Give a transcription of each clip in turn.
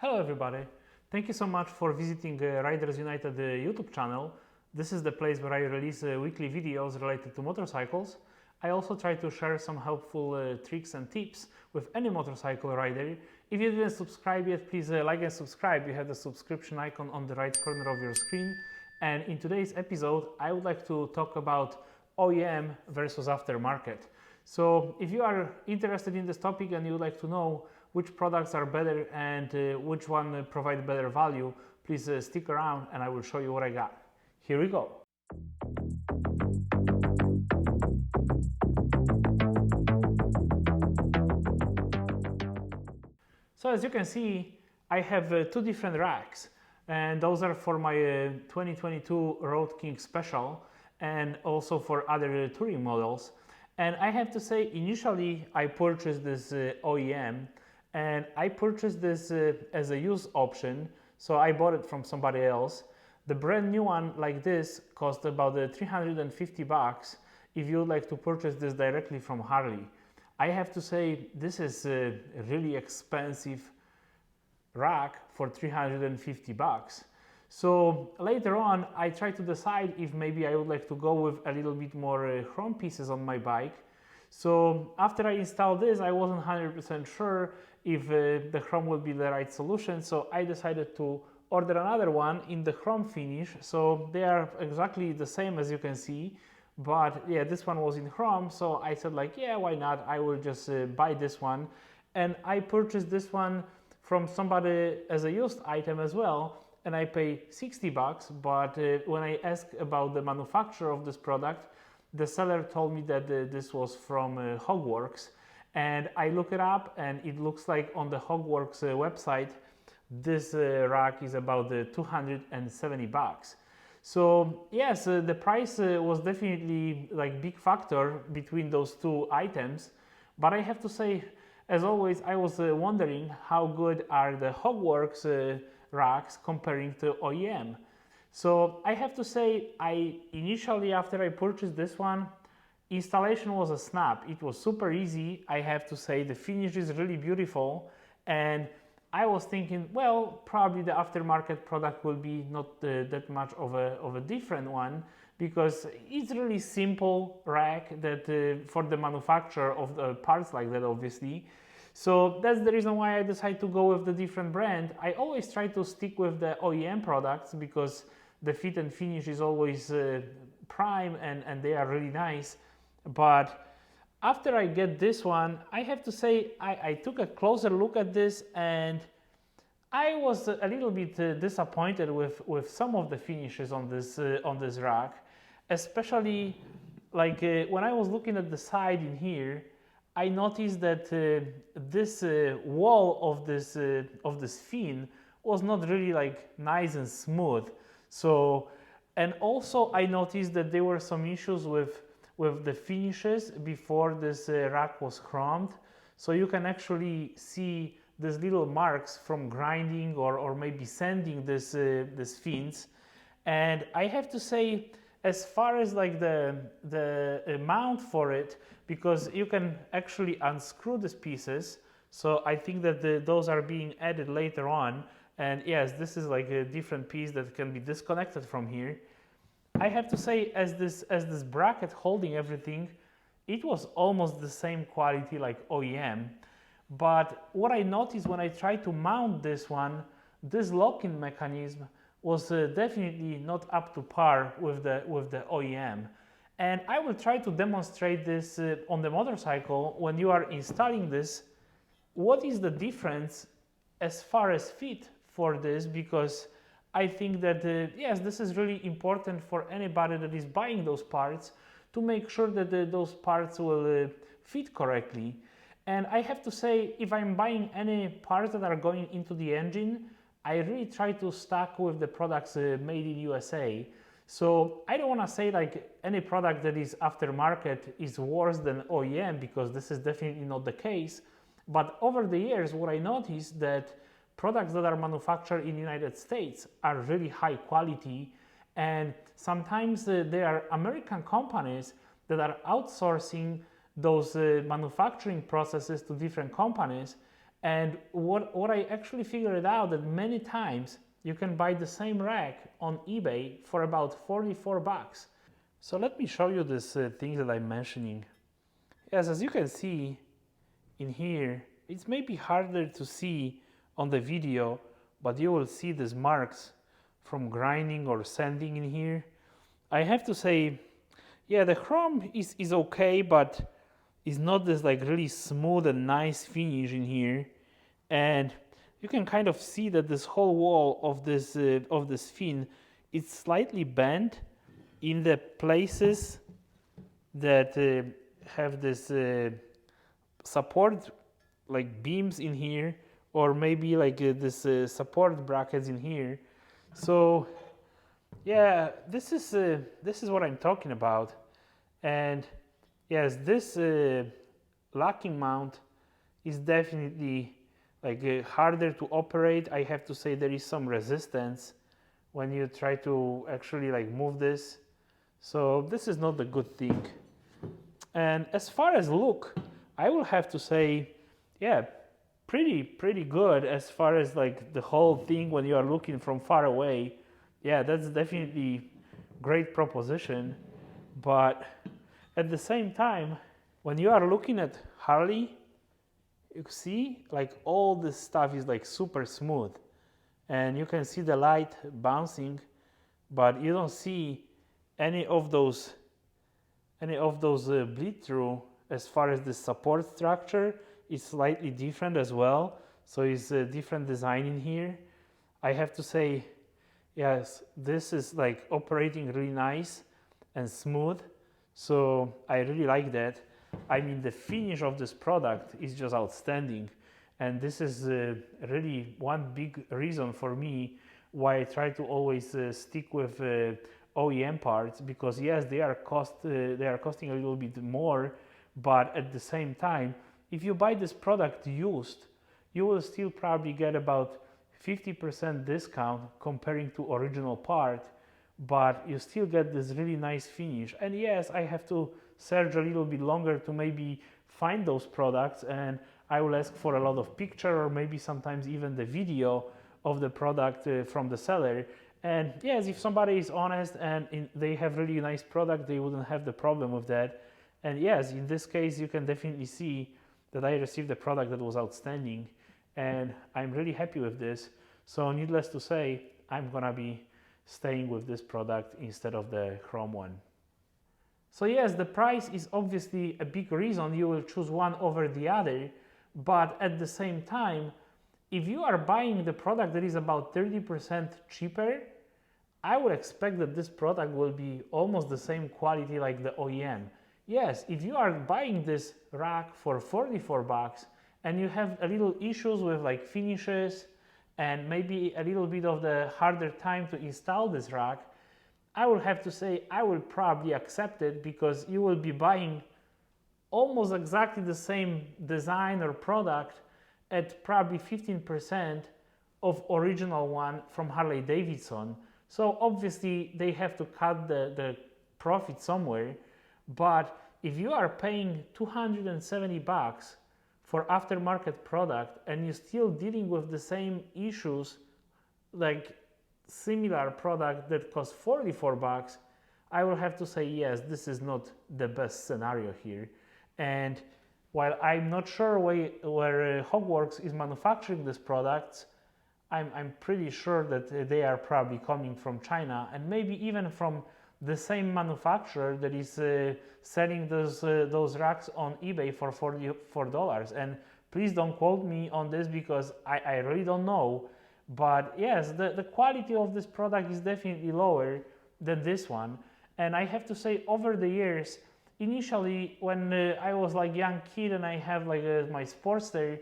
Hello everybody, thank you so much for visiting Riders United YouTube channel. This is the place where I release weekly videos related to motorcycles. I also try to share some helpful tricks and tips with any motorcycle rider. If you didn't subscribe yet, please like and subscribe. You have the subscription icon on the right corner of your screen. And in today's episode, I would like to talk about OEM versus aftermarket. So if you are interested in this topic and you would like to know which products are better and which one provide better value, please stick around and I will show you what I got. Here we go. So as you can see, I have two different racks, and those are for my 2022 Road King Special and also for other touring models. And I have to say, initially I purchased this OEM, and I purchased this as a use option, so I bought it from somebody else. The brand new one like this cost about 350 bucks if you would like to purchase this directly from Harley. I have to say, this is a really expensive rack for 350 bucks. So later on, I tried to decide if maybe I would like to go with a little bit more chrome pieces on my bike. So after I installed this, I wasn't 100% sure if the chrome would be the right solution. So I decided to order another one in the chrome finish. So they are exactly the same as you can see. But yeah, this one was in chrome. So I said like, yeah, why not? I will just buy this one. And I purchased this one from somebody as a used item as well. And I pay 60 bucks. But when I asked about the manufacturer of this product, the seller told me that this was from Hogworks, and I look it up and it looks like on the Hogworks website this rack is about 270 bucks. So yes, the price was definitely like big factor between those two items, but I have to say, as always, I was wondering how good are the Hogworks racks comparing to OEM. So I have to say, initially after I purchased this one, installation was a snap. It was super easy. I have to say, the finish is really beautiful, and I was thinking, well, probably the aftermarket product will be not that much of a different one, because it's really simple rack that for the manufacturer of the parts like that, obviously. So that's the reason why I decided to go with the different brand. I always try to stick with the OEM products because the fit and finish is always prime and they are really nice. But after I get this one, I have to say I took a closer look at this, and I was a little bit disappointed with some of the finishes on this rack, especially like when I was looking at the side in here. I noticed that this wall of this fin was not really like nice and smooth. So, and also I noticed that there were some issues with the finishes before this rack was chromed. So you can actually see these little marks from grinding or maybe sanding this fins. And I have to say, as far as like the mount for it, because you can actually unscrew these pieces, so I think that those are being added later on. And yes, this is like a different piece that can be disconnected from here. I have to say, as this bracket holding everything, it was almost the same quality like OEM. But what I noticed when I tried to mount this one, this locking mechanism was definitely not up to par with the OEM. And I will try to demonstrate this on the motorcycle when you are installing this. What is the difference as far as fit for this? Because I think that yes, this is really important for anybody that is buying those parts to make sure that those parts will fit correctly. And I have to say, if I'm buying any parts that are going into the engine, I really try to stack with the products made in USA. So I don't want to say like any product that is aftermarket is worse than OEM, because this is definitely not the case. But over the years, what I noticed that products that are manufactured in the United States are really high quality, and sometimes there are American companies that are outsourcing those manufacturing processes to different companies, And what I actually figured out that many times you can buy the same rack on eBay for about 44 bucks. So let me show you this thing that I'm mentioning. Yes, as you can see in here, it's maybe harder to see on the video, but you will see these marks from grinding or sanding in here. I have to say, yeah, the chrome is okay, but it's not this like really smooth and nice finish in here. And you can kind of see that this whole wall of this fin is slightly bent in the places that have this support like beams in here, or maybe like this support brackets in here. So yeah, this is what I'm talking about. And yes, this locking mount is definitely like harder to operate. I have to say there is some resistance when you try to actually like move this. So this is not a good thing. And as far as look, I will have to say, yeah, pretty good as far as like the whole thing when you are looking from far away. Yeah, that's definitely great proposition. But at the same time, when you are looking at Harley, you see like all this stuff is like super smooth, and you can see the light bouncing, but you don't see any of those bleed through. As far as the support structure, it's slightly different as well, so it's a different design in here. I have to say, yes, this is like operating really nice and smooth, so I really like that. I mean, the finish of this product is just outstanding, and this is really one big reason for me why I try to always stick with OEM parts, because yes, they are costing a little bit more, but at the same time, if you buy this product used, you will still probably get about 50% discount comparing to original part, but you still get this really nice finish. And yes, I have to search a little bit longer to maybe find those products, and I will ask for a lot of picture or maybe sometimes even the video of the product from the seller. And yes, if somebody is honest and they have really nice product, they wouldn't have the problem with that. And yes, in this case, you can definitely see that I received a product that was outstanding, and I'm really happy with this. So needless to say, I'm gonna be staying with this product instead of the chrome one. So yes, the price is obviously a big reason you will choose one over the other, but at the same time, if you are buying the product that is about 30% cheaper, I would expect that this product will be almost the same quality like the OEM. Yes, if you are buying this rack for 44 bucks and you have a little issues with like finishes and maybe a little bit of the harder time to install this rack, I will have to say I will probably accept it, because you will be buying almost exactly the same design or product at probably 15% of original one from Harley Davidson. So obviously they have to cut the profit somewhere, but if you are paying 270 bucks for aftermarket product and you're still dealing with the same issues like similar product that costs 44 bucks, I will have to say yes, this is not the best scenario here. And while I'm not sure where Hogworks is manufacturing these products, I'm pretty sure that they are probably coming from China, and maybe even from the same manufacturer that is selling those racks on eBay for $44. And please don't quote me on this, because I really don't know. But yes, the quality of this product is definitely lower than this one. And I have to say, over the years, initially when I was like young kid and I have like my Sportster,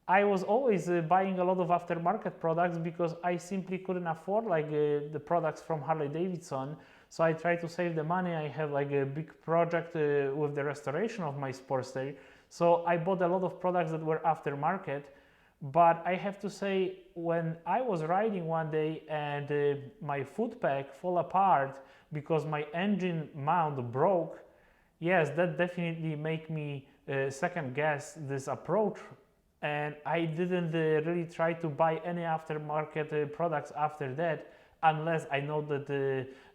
I was always buying a lot of aftermarket products because I simply couldn't afford like the products from Harley Davidson. So I tried to save the money. I have like a big project with the restoration of my Sportster. So I bought a lot of products that were aftermarket. But I have to say, when I was riding one day and my foot peg fell apart because my engine mount broke, yes, that definitely made me second guess this approach and I didn't really try to buy any aftermarket products after that, unless I know that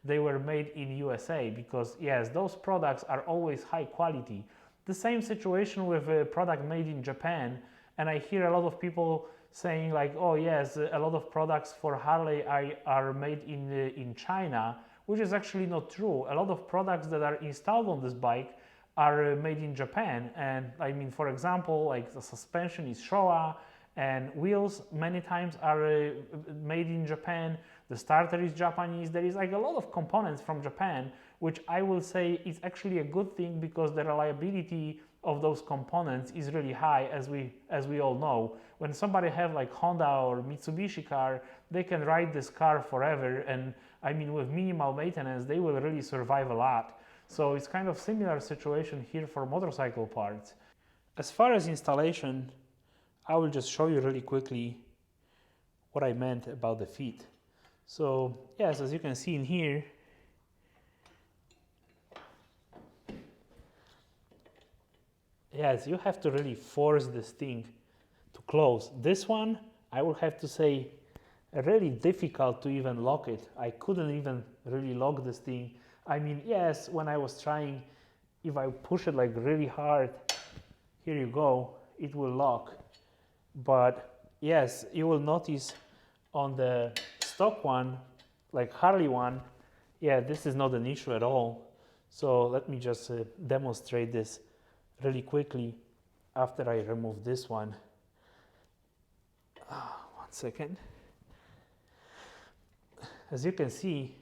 they were made in USA, because yes, those products are always high quality. The same situation with a product made in Japan, and I hear a lot of people saying like, oh yes, a lot of products for Harley are made in China, which is actually not true. A lot of products that are installed on this bike are made in Japan, and I mean, for example, like the suspension is Showa, and wheels many times are made in Japan. The starter is Japanese. There is like a lot of components from Japan, which I will say is actually a good thing, because the reliability of those components is really high, as we all know. When somebody have like Honda or Mitsubishi car, they can ride this car forever, and I mean, with minimal maintenance, they will really survive a lot. So it's kind of similar situation here for motorcycle parts. As far as installation, I will just show you really quickly what I meant about the feet. So yes, as you can see in here, yes, you have to really force this thing to close. This one, I will have to say, really difficult to even lock it. I couldn't even really lock this thing. I mean, yes, when I was trying, if I push it like really hard, here you go, it will lock. But yes, you will notice on the stock one, like Harley one, yeah, this is not an issue at all. So let me just demonstrate this really quickly after I remove this one. 1 second. As you can see,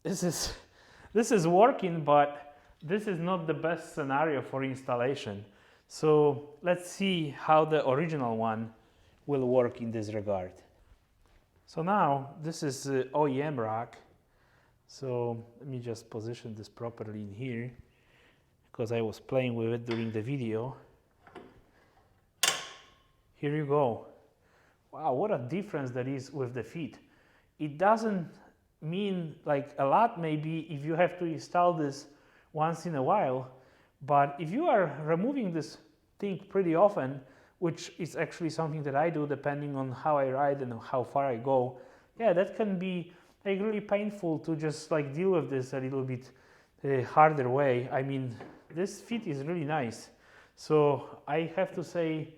this is working, but this is not the best scenario for installation. So let's see how the original one will work in this regard. So now this is OEM Rack. So let me just position this properly in here, because I was playing with it during the video. Here you go. Wow, what a difference that is with the feet. It doesn't mean like a lot maybe if you have to install this once in a while, but if you are removing this thing pretty often, which is actually something that I do depending on how I ride and how far I go, yeah, that can be like really painful to just like deal with this a little bit harder way. I mean, this fit is really nice. So I have to say,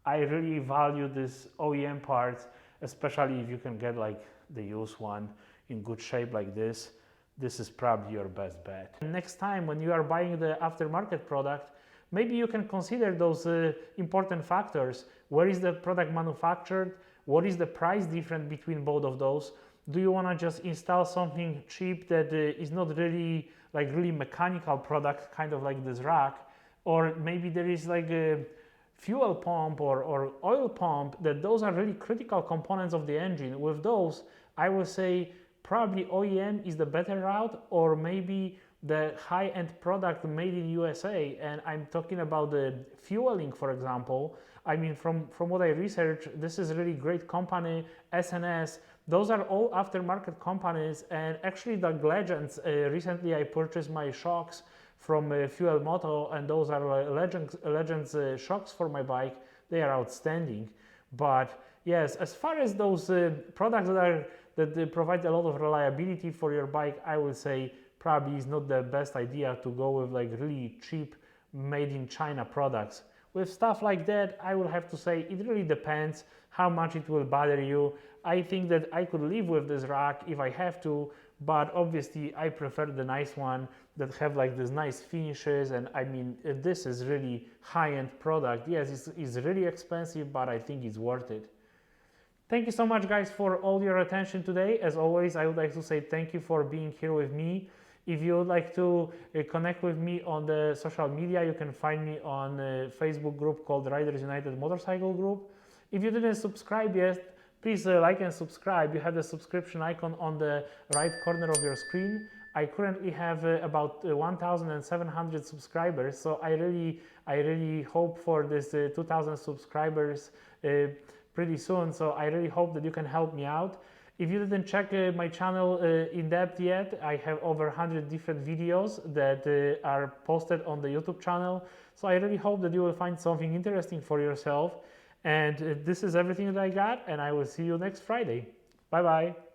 I really value this OEM parts, especially if you can get like the used one in good shape like this. This is probably your best bet. Next time when you are buying the aftermarket product, maybe you can consider those important factors. Where is the product manufactured? What is the price difference between both of those? Do you want to just install something cheap that is not really like really mechanical product, kind of like this rack? Or maybe there is like a fuel pump or oil pump, that those are really critical components of the engine. With those, I will say probably OEM is the better route, or maybe the high-end product made in USA. And I'm talking about the fueling, for example. I mean, from what I researched, this is a really great company, SNS. Those are all aftermarket companies, and actually the Legends, recently I purchased my shocks from Fuel Moto, and those are Legends shocks for my bike. They are outstanding. But yes, as far as those products that provide a lot of reliability for your bike, I will say probably is not the best idea to go with like really cheap made in China products. With stuff like that, I will have to say it really depends how much it will bother you. I think that I could live with this rack if I have to, but obviously I prefer the nice one that have like these nice finishes. And I mean, this is really high-end product. Yes, it's really expensive, but I think it's worth it. Thank you so much, guys, for all your attention today. As always, I would like to say thank you for being here with me. If you would like to connect with me on the social media, you can find me on a Facebook group called RidersUnitedMotorcycleGroup. If you didn't subscribe yet, please like and subscribe. You have the subscription icon on the right corner of your screen. I currently have about 1,700 subscribers, so I really hope for this 2,000 subscribers pretty soon. So I really hope that you can help me out. If you didn't check my channel in depth yet, I have over 100 different videos that are posted on the YouTube channel. So I really hope that you will find something interesting for yourself. And this is everything that I got, and I will see you next Friday. Bye bye.